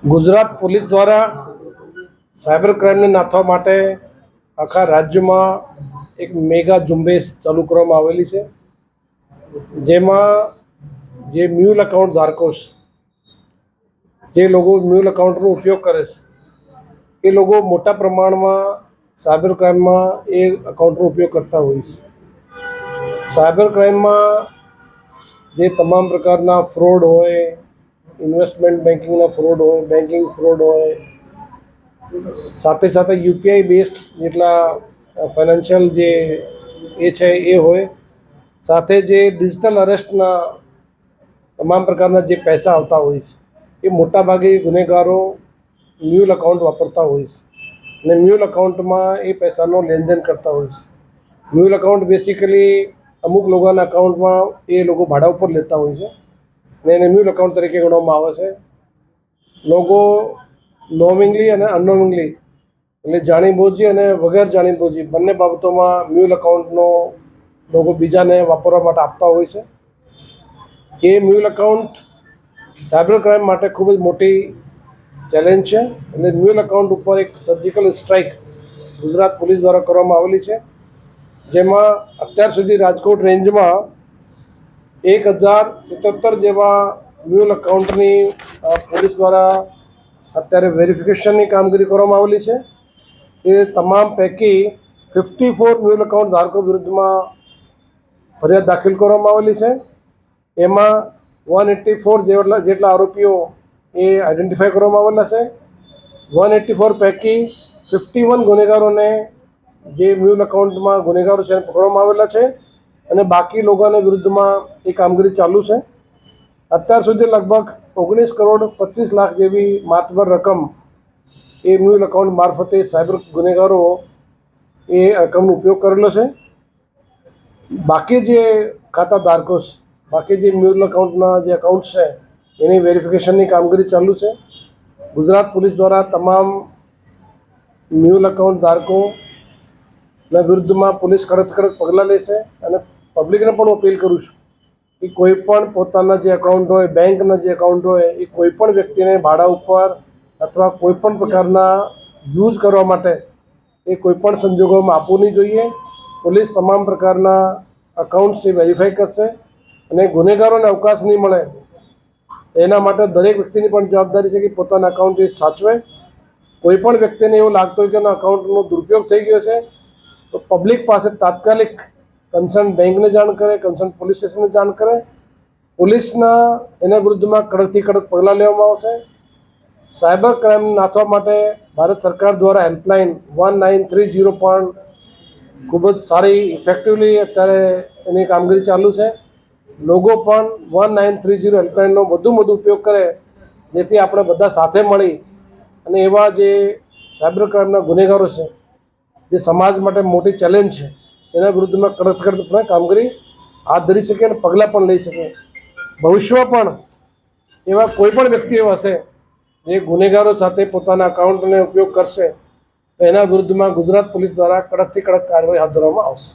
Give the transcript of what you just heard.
Gujarat police દ્વારા cyber ક્રાઇમને નાથવા માટે આખા રાજ્યમાં એક મેગા ઝુંબેશ ચાલુ કરવામાં આવેલી છે, જેમાં જે મ્યુલ એકાઉન્ટ ધારકો છે, જે લોકો મ્યુલ એકાઉન્ટનો ઉપયોગ કરે છે, એ લોકો મોટા પ્રમાણમાં સાયબર ક્રાઇમમાં એ એકાઉન્ટનો ઉપયોગ કરતા હોય છે. સાયબર ક્રાઇમમાં જે તમામ પ્રકારના ફ્રોડ હોય, ઇન્વેસ્ટમેન્ટ બેન્કિંગના ફ્રોડ હોય, બેન્કિંગ ફ્રોડ હોય, સાથે સાથે યુપીઆઈ બેસ્ડ જેટલા ફાઇનાન્શિયલ જે એ છે એ હોય, સાથે જે ડિજિટલ અરેસ્ટના તમામ પ્રકારના જે પૈસા આવતા હોય છે, એ મોટાભાગે ગુનેગારો મ્યુલ એકાઉન્ટ વાપરતા હોય છે અને મ્યુલ એકાઉન્ટમાં એ પૈસાનો લેનદેન કરતા હોય છે. મ્યુલ એકાઉન્ટ બેસિકલી અમુક લોકોના એકાઉન્ટમાં એ લોકો ભાડા ઉપર લેતા હોય છે અને એને મ્યુલ એકાઉન્ટ તરીકે ગણવામાં આવે છે. લોકો નોમિંગલી અને અનનોમિંગલી એટલે જાણીબૂજી અને વગર જાણીબૂજી બંને બાબતોમાં મ્યુલ એકાઉન્ટનો લોકો બીજાને વાપરવા માટે આપતા હોય છે. એ મ્યુલ એકાઉન્ટ સાયબર ક્રાઇમ માટે ખૂબ જ મોટી ચેલેન્જ છે. એટલે મ્યુલ એકાઉન્ટ ઉપર એક સર્જિકલ સ્ટ્રાઇક ગુજરાત પોલીસ દ્વારા કરવામાં આવેલી છે, જેમાં અત્યાર સુધી રાજકોટ રેન્જમાં 1077 જેવા મ્યુલ એકાઉન્ટની પોલીસ દ્વારા અત્યારે વેરિફિકેશનની કામગીરી કરવામાં આવેલી છે. એ તમામ પૈકી 54 મ્યુલ એકાઉન્ટ ધારકો વિરુદ્ધમાં ફરિયાદ દાખલ કરવામાં આવેલી છે. એમાં 184 જેટલા આરોપીઓ એ આઈડેન્ટિફાઈ કરવામાં આવેલા છે. 184 પૈકી 51 ગુનેગારોને જે મ્યુલ એકાઉન્ટમાં ગુનેગારો છે એને પકડવામાં આવેલા છે અને બાકી લોકોના વિરુદ્ધમાં એ કામગીરી ચાલુ છે. અત્યાર સુધી લગભગ 19 કરોડ 25 લાખ જેવી માતબર રકમ એ મ્યુલ એકાઉન્ટ મારફતે સાયબર ગુનેગારો એ રકમનો ઉપયોગ કરેલો છે. બાકી જે ખાતા ધારકો છે, બાકી જે મ્યુલ એકાઉન્ટના જે એકાઉન્ટ છે એની વેરિફિકેશનની કામગીરી ચાલુ છે. ગુજરાત પોલીસ દ્વારા તમામ મ્યુલ એકાઉન્ટ ધારકોના વિરુદ્ધમાં પોલીસ કડક પગલાં લેશે અને પબ્લિકને પણ અપીલ કરું છું કે કોઈ પણ પોતાના જે એકાઉન્ટ હોય, બેંકના જે એકાઉન્ટ હોય, એ કોઈ પણ વ્યક્તિને ભાડા ઉપર અથવા કોઈ પણ પ્રકારના યુઝ કરવા માટે એ કોઈ પણ સંજોગોમાં આપવું નહીં જોઈએ. પોલીસ તમામ પ્રકારના એકાઉન્ટ્સ એ વેરીફાઈ કરશે અને ગુનેગારોને અવકાશ નહીં મળે એના માટે દરેક વ્યક્તિની પણ જવાબદારી છે કે પોતાના એકાઉન્ટ એ સાચવે. કોઈ પણ વ્યક્તિને એવું લાગતું હોય કે એના એકાઉન્ટનો દુરુપયોગ થઈ ગયો છે તો પબ્લિક પાસે તાત્કાલિક કન્સર્ન બેંકને જાણ કરે, કન્સર્ન પોલીસ સ્ટેશનને જાણ કરે. પોલીસના એના વિરુદ્ધમાં કડકથી કડક પગલાં લેવામાં આવશે. સાયબર ક્રાઇમ નાથવા માટે ભારત સરકાર દ્વારા હેલ્પલાઇન 1930 પણ ખૂબ જ સારી ઇફેક્ટિવલી અત્યારે એની કામગીરી ચાલુ છે. લોકો પણ 1930 હેલ્પલાઇનનો વધુ ઉપયોગ કરે, જેથી આપણે બધા સાથે મળી અને એવા જે સાયબર ક્રાઇમના ગુનેગારો છે, જે સમાજ માટે મોટી ચેલેન્જ છે, એના વિરુદ્ધમાં કડક કામગીરી હાથ ધરી શકે અને પગલાં પણ લઈ શકે. ભવિષ્યમાં પણ એવા કોઈ પણ વ્યક્તિઓ હશે જે ગુનેગારો સાથે પોતાના એકાઉન્ટનો ઉપયોગ કરશે તો એના વિરુદ્ધમાં ગુજરાત પોલીસ દ્વારા કડકથી કડક કાર્યવાહી હાથ ધરવામાં આવશે.